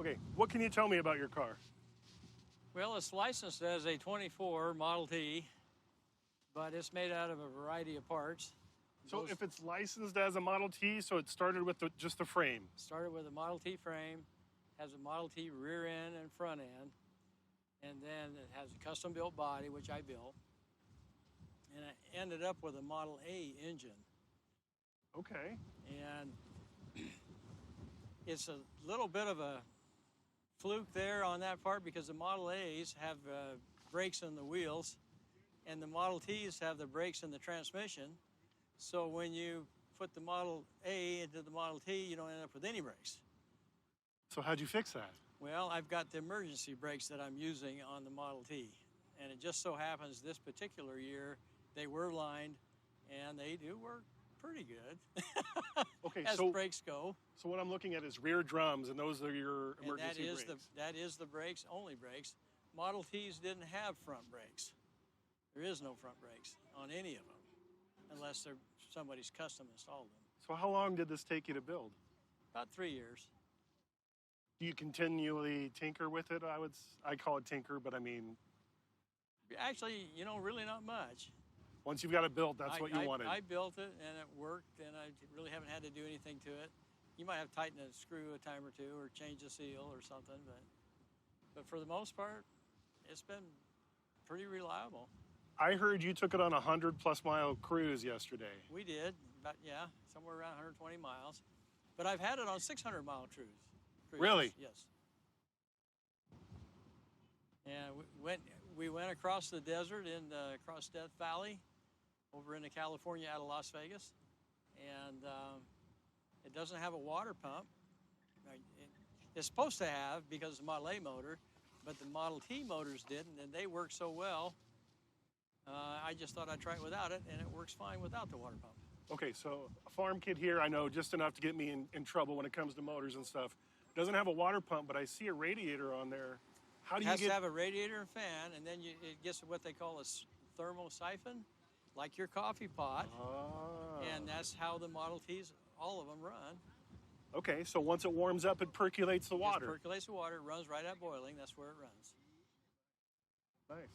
Okay, what can you tell me about your car? Well, it's licensed as a 24 Model T, but it's made out of a variety of parts. So if it's licensed as a Model T, so it started with just the frame. Started with a Model T frame, has a Model T rear end and front end, and then it has a custom built body, which I built, and I ended up with a Model A engine. Okay. And it's a little bit of a fluke there on that part because the Model A's have brakes in the wheels and the Model T's have the brakes in the transmission. So when you put the Model A into the Model T, you don't end up with any brakes. So how'd you fix that? Well, I've got the emergency brakes that I'm using on the Model T. And it just so happens this particular year, they were lined and they do work pretty good. Okay, as so brakes go. So what I'm looking at is rear drums, and those are your emergency brakes. That is the brakes, only brakes. Model Ts didn't have front brakes. There is no front brakes on any of them, unless somebody's custom installed them. So how long did this take you to build? About 3 years. Do you continually tinker with it? I call it tinker, but I mean... Actually, really not much. Once you've got it built, that's what you wanted. I built it, and it worked, and I really haven't had to do anything to it. You might have to tighten a screw a time or two or change a seal or something, but for the most part, it's been pretty reliable. I heard you took it on a 100-plus mile cruise yesterday. We did, somewhere around 120 miles. But I've had it on 600-mile cruises. Really? Yes. And we went across the desert across Death Valley, over into California out of Las Vegas, and it doesn't have a water pump. It's supposed to have because it's a Model A motor, but the Model T motors didn't, and they work so well. I just thought I'd try it without it, and it works fine without the water pump. Okay, so a farm kid here, I know just enough to get me in trouble when it comes to motors and stuff. Doesn't have a water pump, but I see a radiator on there. How do you It has to have a radiator and fan, and then it gets what they call a thermal siphon, like your coffee pot. Ah. And that's how the Model Ts, all of them, run. Okay, so once it warms up, it percolates the water. It percolates the water, it runs right at boiling. That's where it runs. Nice.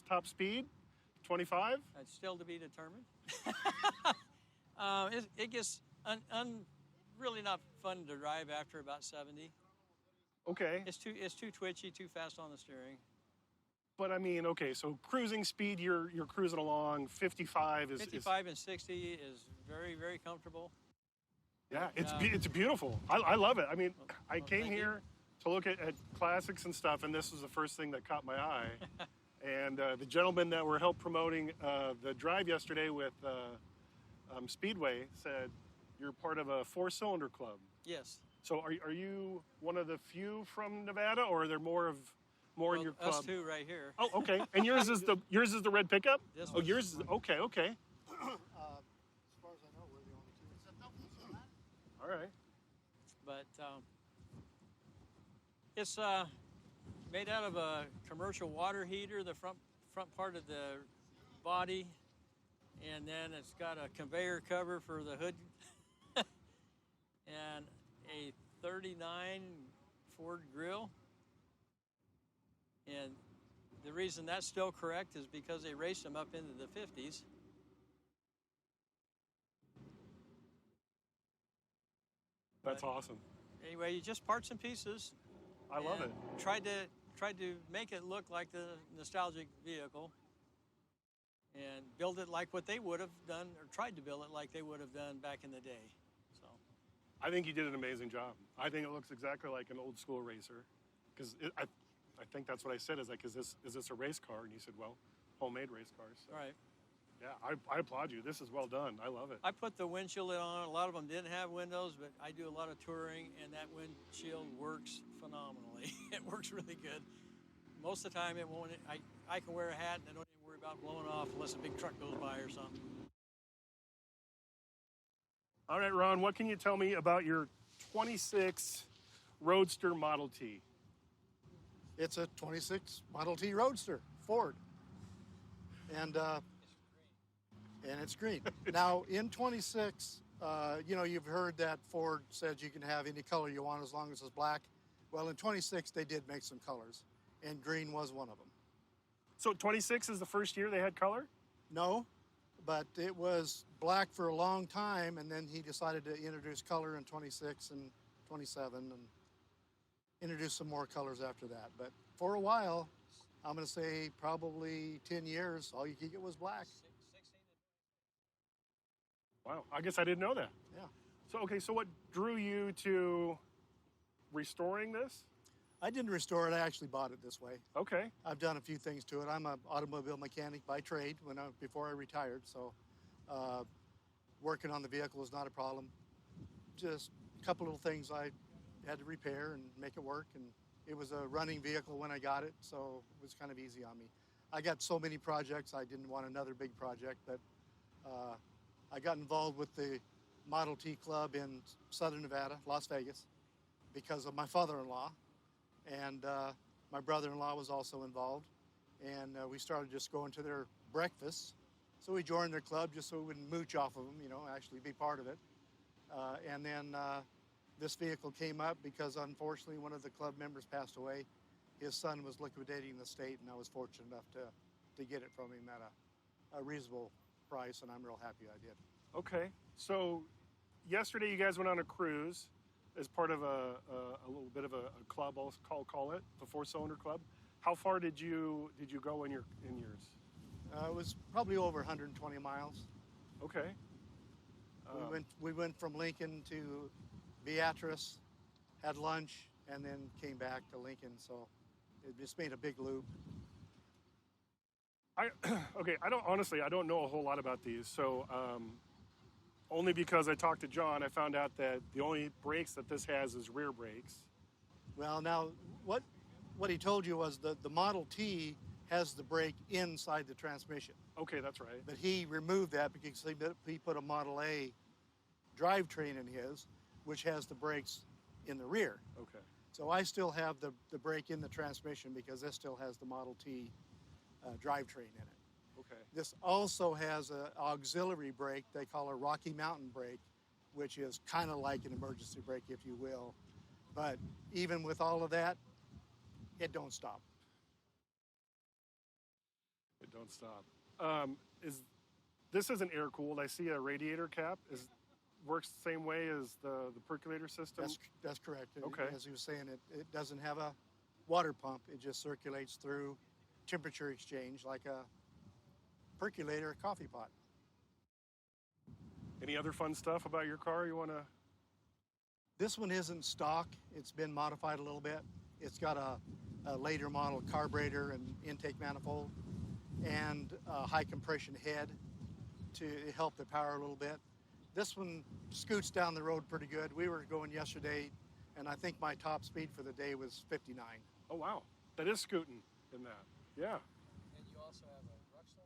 Top speed, 25? That's still to be determined. It gets really not fun to drive after about 70. Okay. It's too twitchy, too fast on the steering. But I mean, okay, so cruising speed, you're cruising along. 55 is 55 and 60 is very, very comfortable. Yeah, it's beautiful. I love it. I mean, I came here to look at classics and stuff, and this was the first thing that caught my eye. And the gentleman that were help promoting the drive yesterday with Speedway said you're part of a 4-cylinder club. Yes. So are you one of the few from Nevada, or are there more in your club? Us two right here. Oh, okay. And yours is the red pickup? Yours is okay. As far as I know, we're the only two. All right. But it's made out of a commercial water heater, the front part of the body, and then it's got a conveyor cover for the hood, and a 39 Ford grill. And the reason that's still correct is because they raced them up into the 50s. That's awesome. Anyway, just parts and pieces. I love it. Tried to make it look like the nostalgic vehicle and build it like what they would have done, or tried to build it like they would have done back in the day. So I think you did an amazing job. I think it looks exactly like an old school racer, because I think that's what I said, is this a race car? And you said, well, homemade race cars. So. Right. Yeah, I applaud you. This is well done. I love it. I put the windshield on. A lot of them didn't have windows, but I do a lot of touring, and that windshield works phenomenally. It works really good. Most of the time, it won't. I can wear a hat and I don't even worry about blowing off unless a big truck goes by or something. All right, Ron, what can you tell me about your 26 Roadster Model T? It's a 26 Model T Roadster, Ford. And it's green. Now, in 26, you've heard that Ford says you can have any color you want as long as it's black. Well, in 26, they did make some colors, and green was one of them. So 26 is the first year they had color? No, but it was black for a long time, and then he decided to introduce color in 26 and 27 and introduce some more colors after that. But for a while, I'm going to say probably 10 years, all you could get was black. Wow, I guess I didn't know that. Yeah. So, okay, so what drew you to restoring this? I didn't restore it, I actually bought it this way. Okay. I've done a few things to it. I'm an automobile mechanic by trade before I retired, so working on the vehicle is not a problem. Just a couple little things I had to repair and make it work, and it was a running vehicle when I got it, so it was kind of easy on me. I got so many projects, I didn't want another big project, but I got involved with the Model T Club in Southern Nevada, Las Vegas, because of my father-in-law. And my brother-in-law was also involved. And we started just going to their breakfasts. So we joined their club just so we wouldn't mooch off of them, actually be part of it. And then this vehicle came up because unfortunately one of the club members passed away. His son was liquidating the estate, and I was fortunate enough to get it from him at a reasonable price, and I'm real happy I did. Okay. So yesterday you guys went on a cruise as part of a little bit of a club, I'll call it, the four-cylinder club. How far did you go in yours? It was probably over 120 miles. Okay. We went from Lincoln to Beatrice, had lunch, and then came back to Lincoln. So it just made a big loop. I don't know a whole lot about these. So only because I talked to John, I found out that the only brakes that this has is rear brakes. Well, now what he told you was the Model T has the brake inside the transmission. Okay, that's right. But he removed that because he put a Model A drivetrain in his, which has the brakes in the rear. Okay. So I still have the brake in the transmission because this still has the Model T drivetrain in it. Okay. This also has an auxiliary brake they call a Rocky Mountain brake, which is kind of like an emergency brake, if you will. But even with all of that, it don't stop. It don't stop. This isn't air cooled? I see a radiator cap. Works the same way as the percolator system? That's correct. Okay. As he was saying, it doesn't have a water pump. It just circulates through temperature exchange like a percolator or coffee pot. Any other fun stuff about your car you want to? This one isn't stock. It's been modified a little bit. It's got a later model carburetor and intake manifold and a high compression head to help the power a little bit. This one scoots down the road pretty good. We were going yesterday, and I think my top speed for the day was 59. Oh, wow. That is scooting in that. Yeah. And you also have a Roadster?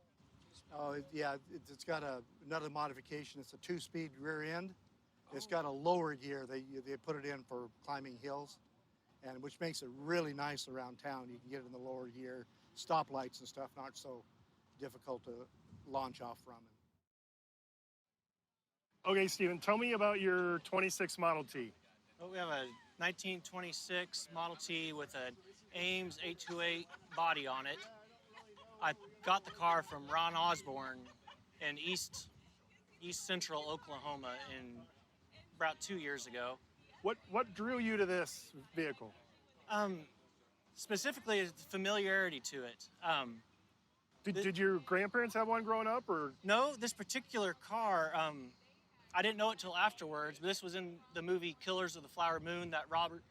Oh, yeah, it's got another modification. It's a 2-speed rear end. It's got a lower gear. They put it in for climbing hills, and which makes it really nice around town. You can get it in the lower gear. Stoplights and stuff not so difficult to launch off from. Okay, Stephen, tell me about your 26 Model T. Well, we have a 1926 Model T with an Ames 828 body on it. I got the car from Ron Osborne in East Central Oklahoma about 2 years ago. What drew you to this vehicle? Specifically, it's familiarity to it. Did your grandparents have one growing up, or? No, this particular car, I didn't know it till afterwards, but this was in the movie Killers of the Flower Moon, that Robert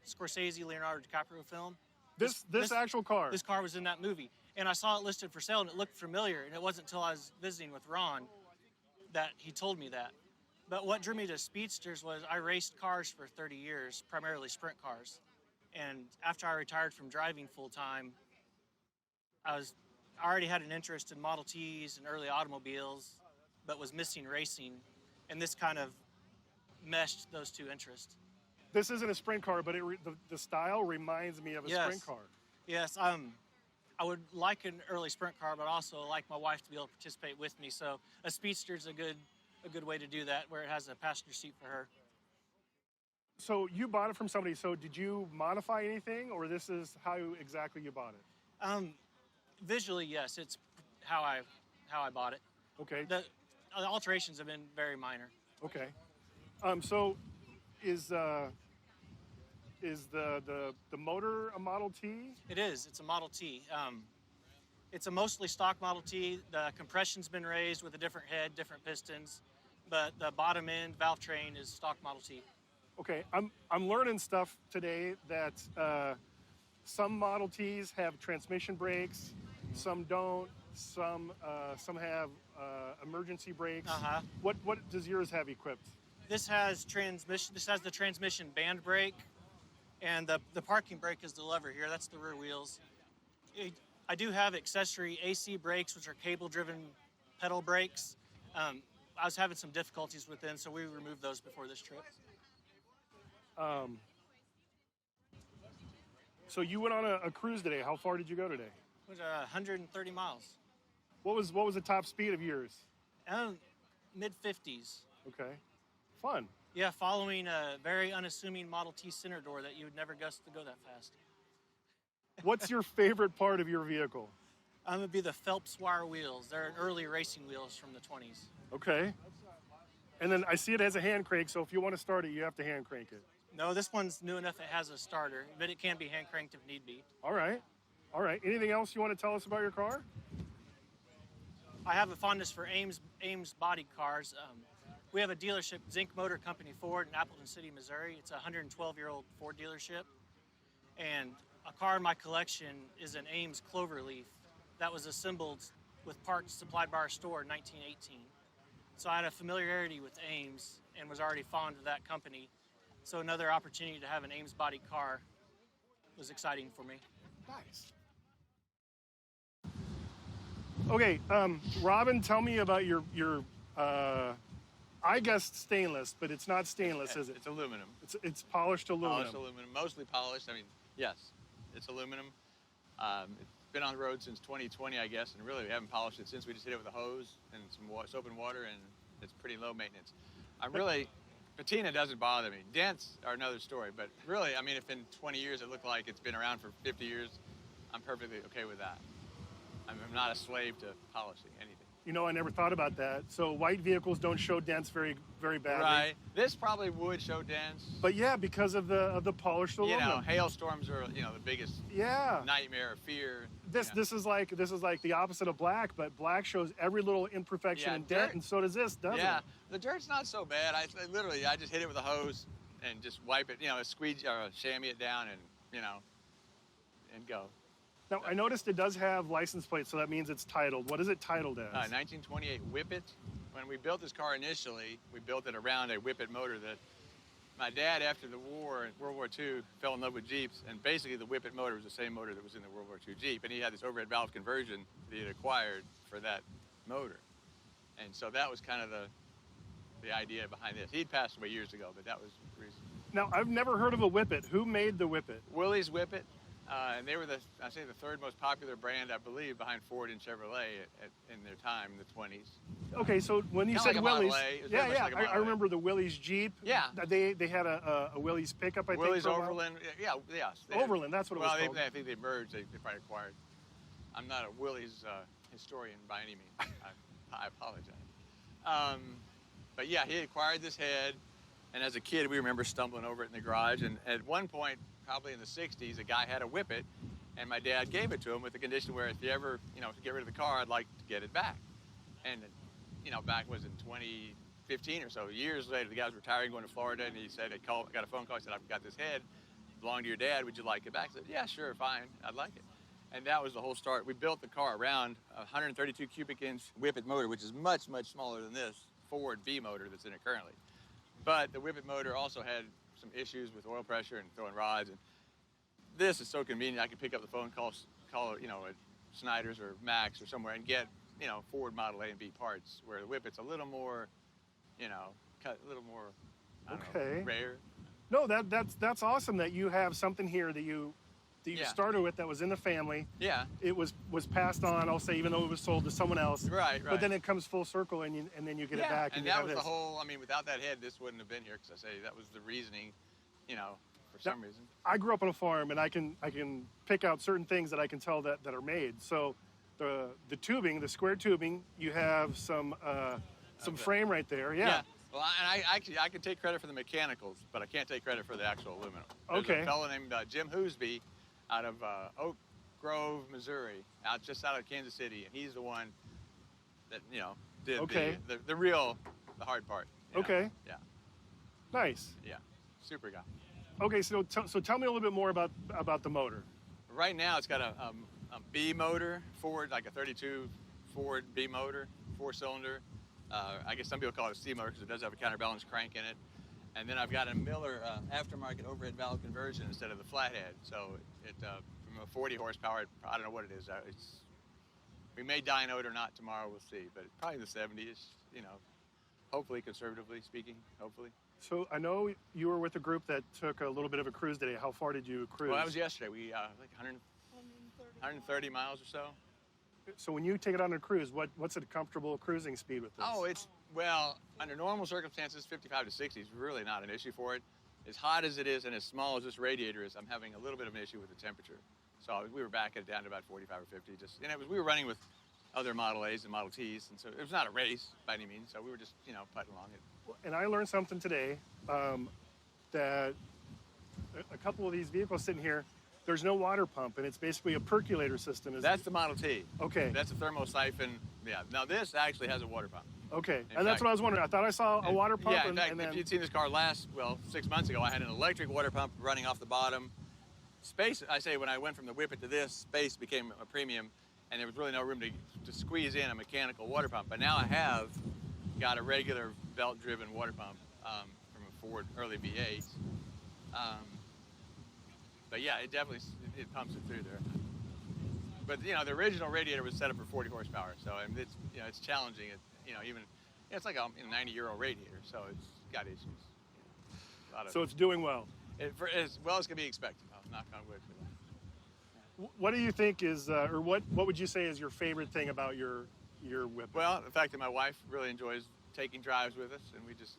Scorsese, Leonardo DiCaprio film. This actual car? This car was in that movie. And I saw it listed for sale, and it looked familiar, and it wasn't until I was visiting with Ron that he told me that. But what drew me to speedsters was I raced cars for 30 years, primarily sprint cars. And after I retired from driving full-time, I already had an interest in Model Ts and early automobiles, but was missing racing. And this kind of meshed those two interests. This isn't a sprint car, but the style reminds me of a sprint car. Yes, I would like an early sprint car, but also like my wife to be able to participate with me. So a speedster is a good way to do that, where it has a passenger seat for her. So you bought it from somebody. So did you modify anything, or this is how exactly you bought it? Visually, yes, it's how I bought it. Okay. The alterations have been very minor. Okay. So is the motor a Model T? It is. It's a Model T. It's a mostly stock Model T. The compression's been raised with a different head, different pistons, but the bottom end valve train is stock Model T. Okay. I'm learning stuff today that some Model Ts have transmission brakes, some don't. Some have emergency brakes. Uh-huh. What does yours have equipped? This has transmission. This has the transmission band brake, and the parking brake is the lever here. That's the rear wheels. I do have accessory AC brakes, which are cable-driven pedal brakes. I was having some difficulties with them, so we removed those before this trip. So you went on a cruise today. How far did you go today? It was 130 miles. What was the top speed of yours? Mid-50s. Okay. Fun. Yeah, following a very unassuming Model T center door that you would never guess to go that fast. What's your favorite part of your vehicle? It would be the Phelps wire wheels. They're early racing wheels from the 20s. Okay. And then I see it has a hand crank, so if you want to start it, you have to hand crank it. No, this one's new enough it has a starter, but it can be hand cranked if need be. All right. All right. Anything else you want to tell us about your car? I have a fondness for Ames body cars. We have a dealership, Zinc Motor Company Ford in Appleton City, Missouri. It's a 112-year-old Ford dealership. And a car in my collection is an Ames Cloverleaf that was assembled with parts supplied by our store in 1918. So I had a familiarity with Ames and was already fond of that company. So another opportunity to have an Ames body car was exciting for me. Nice. Okay, Robin, tell me about your I guessed stainless, but it's not stainless, is it? It's aluminum. It's polished aluminum. Polished aluminum, mostly polished. I mean, yes, it's aluminum. It's been on the road since 2020, I guess, and really we haven't polished it since. We just hit it with a hose and some soap and water, and it's pretty low maintenance. Patina doesn't bother me. Dents are another story, but really, I mean, if in 20 years it looked like it's been around for 50 years, I'm perfectly okay with that. I'm not a slave to polishing anything. You know, I never thought about that. So white vehicles don't show dents very, very badly. Right. This probably would show dents. But yeah, because of the polished aluminum. You know, hailstorms are the biggest nightmare or fear. This is like the opposite of black, but black shows every little imperfection and dent, and so does this, doesn't it? Yeah, the dirt's not so bad. I just hit it with a hose and just wipe it, squeegee or chamois it down and go. Now, I noticed it does have license plates, so that means it's titled. What is it titled as? 1928 Whippet. When we built this car initially, we built it around a Whippet motor that my dad, after the war, in World War II, fell in love with Jeeps, and basically the Whippet motor was the same motor that was in the World War II Jeep, and he had this overhead valve conversion that he had acquired for that motor. And so that was kind of the idea behind this. He'd passed away years ago, but that was the reason. Now, I've never heard of a Whippet. Who made the Whippet? Willie's Whippet. And they were the third most popular brand, I believe, behind Ford and Chevrolet in their time in the 20s. Okay, so when you said like Willie's, I remember the Willie's Jeep. Yeah. They had a Willie's pickup, I Willie's think. Overland, yes. Overland, that's what it was called. I think they merged, they probably acquired. I'm not a Willie's historian by any means. I apologize. But yeah, he acquired this head, and as a kid, we remember stumbling over it in the garage, and at one point, probably in the 60s, a guy had a Whippet, and my dad gave it to him with the condition where if you ever, get rid of the car, I'd like to get it back. And, back was in 2015 or so, years later, the guy was retiring, going to Florida, and he said, got a phone call, he said, I've got this head, belonged to your dad, would you like it back? I said, yeah, sure, fine, I'd like it. And that was the whole start. We built the car around a 132 cubic inch Whippet motor, which is much, much smaller than this Ford V motor that's in it currently. But the Whippet motor also had some issues with oil pressure and throwing rods, and this is so convenient. I can pick up the phone, call at Snyder's or Max or somewhere and get Ford Model A and B parts, where the Whippet's a little more cut a little more rare. No, that's awesome that you have something here that you started with that was in the family. Yeah. It was passed on, I'll say, even though it was sold to someone else. Right. But then it comes full circle and then you get it back. And that was the whole, without that head, this wouldn't have been here, because I say that was the reasoning you know, for some reason. I grew up on a farm, and I can pick out certain things that I can tell that are made. So the tubing, the square tubing, you have some frame right there. Yeah. Well, I can take credit for the mechanicals, but I can't take credit for the actual aluminum. There's Okay. a fellow named Jim Hoosby out of Oak Grove, Missouri, just out of Kansas City, and he's the one that, you know, did the hard part. You know? Okay. Yeah. Nice. Yeah. Super guy. Okay, so tell me a little bit more about the motor. Right now, it's got a B motor, Ford, like a 32 Ford B motor, 4-cylinder. I guess some people call it a C motor because it does have a counterbalance crank in it. And then I've got a Miller aftermarket overhead valve conversion instead of the flathead. So it from a 40 horsepower, I don't know what it is. We may dyno it or not tomorrow, we'll see. But probably the 70s, you know, hopefully, conservatively speaking, hopefully. So I know you were with a group that took a little bit of a cruise today. How far did you cruise? Well, that was yesterday. We like 130 miles or so. So when you take it on a cruise, what's a comfortable cruising speed with this? Oh, well, under normal circumstances, 55 to 60 is really not an issue for it. As hot as it is and as small as this radiator is, I'm having a little bit of an issue with the temperature. So we were backing it down to about 45 or 50. We were running with other Model A's and Model T's, and so it was not a race by any means. So we were just, you know, putting along it. And I learned something today that a couple of these vehicles sitting here, there's no water pump, and it's basically a percolator system. That's the Model T. Okay. That's a thermosiphon. Yeah. Now this actually has a water pump. Okay. In And that's fact- what I was wondering. I thought I saw a water pump. Yeah. In fact, and then... if you'd seen this car 6 months ago, I had an electric water pump running off the bottom. Space, I say, when I went from the Whippet to this, space became a premium, and there was really no room to squeeze in a mechanical water pump. But now I have got a regular belt-driven water pump from a Ford early V8. But yeah, it definitely pumps it through there. But you know, the original radiator was set up for 40 horsepower, so I mean, it's challenging. It's like a 90-year-old radiator, so it's got issues. So it's doing well. As well as can be expected. I'll knock on wood for that. What do you think is, or what would you say is your favorite thing about your Whippet? Well, the fact that my wife really enjoys taking drives with us, and we just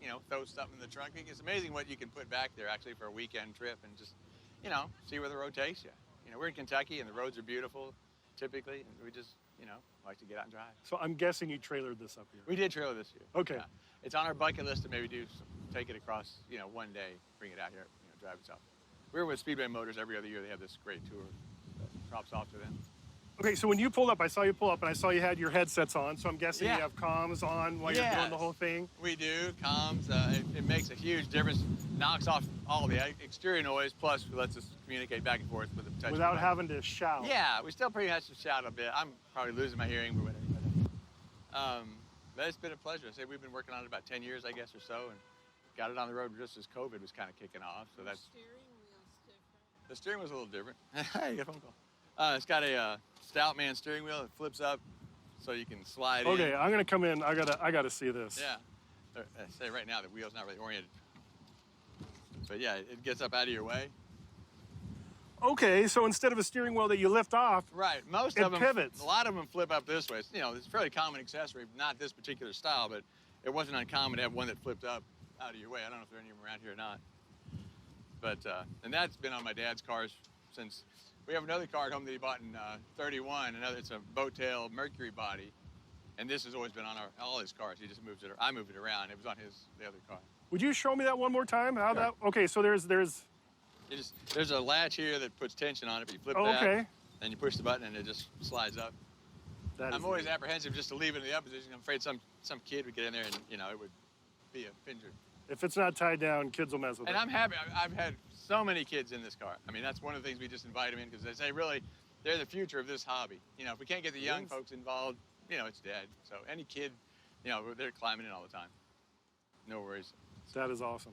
you know, throw something in the trunk. It's amazing what you can put back there actually for a weekend trip and just, you know, see where the road takes you. You know, we're in Kentucky and the roads are beautiful, typically, and we just, you know, like to get out and drive. So I'm guessing you trailered this up here. We did trailer this year. Okay. Yeah. It's on our bucket list to maybe take it across, you know, one day, bring it out here, you know, drive it south. We're with Speedway Motors every other year. They have this great tour that drops off to them. Okay, so when you pulled up, I saw you pull up, and I saw you had your headsets on. So I'm guessing you have comms on while you're doing the whole thing. We do comms. It makes a huge difference. Knocks off all the exterior noise, plus lets us communicate back and forth with the touch. Without having to shout. Yeah, we still pretty much shout a bit. I'm probably losing my hearing, but whatever. But it's been a pleasure. I say we've been working on it about 10 years, I guess, or so, and got it on the road just as COVID was kind of kicking off. So that's. The steering wheel's a little different. Hey, get a phone call. It's got a Stoutman steering wheel. It flips up, so you can slide in. Okay, I'm gonna come in. I gotta see this. Yeah. I say right now the wheel's not really oriented. But yeah, it gets up out of your way. Okay, so instead of a steering wheel that you lift off, Right. Most it of them pivots. A lot of them flip up this way. It's, you know, it's a fairly common accessory, not this particular style, but it wasn't uncommon to have one that flipped up out of your way. I don't know if there are any of them around here or not. But and that's been on my dad's cars since. We have another car at home that he bought in 31. It's a boat tail Mercury body, and this has always been on all his cars. He just moves it. I moved it around. It was on the other car. Would you show me that one more time? How that? Okay, so there's. There's a latch here that puts tension on it, but you flip that, okay. then you push the button and it just slides up. I'm always apprehensive just to leave it in the up position. I'm afraid some kid would get in there and, you know, it would be a pinger. If it's not tied down, kids will mess with it. And I'm happy. I've had so many kids in this car. I mean, that's one of the things we just invite them in because they say, really, they're the future of this hobby. You know, if we can't get the young folks involved, you know, it's dead. So any kid, you know, they're climbing in all the time. No worries. That is awesome.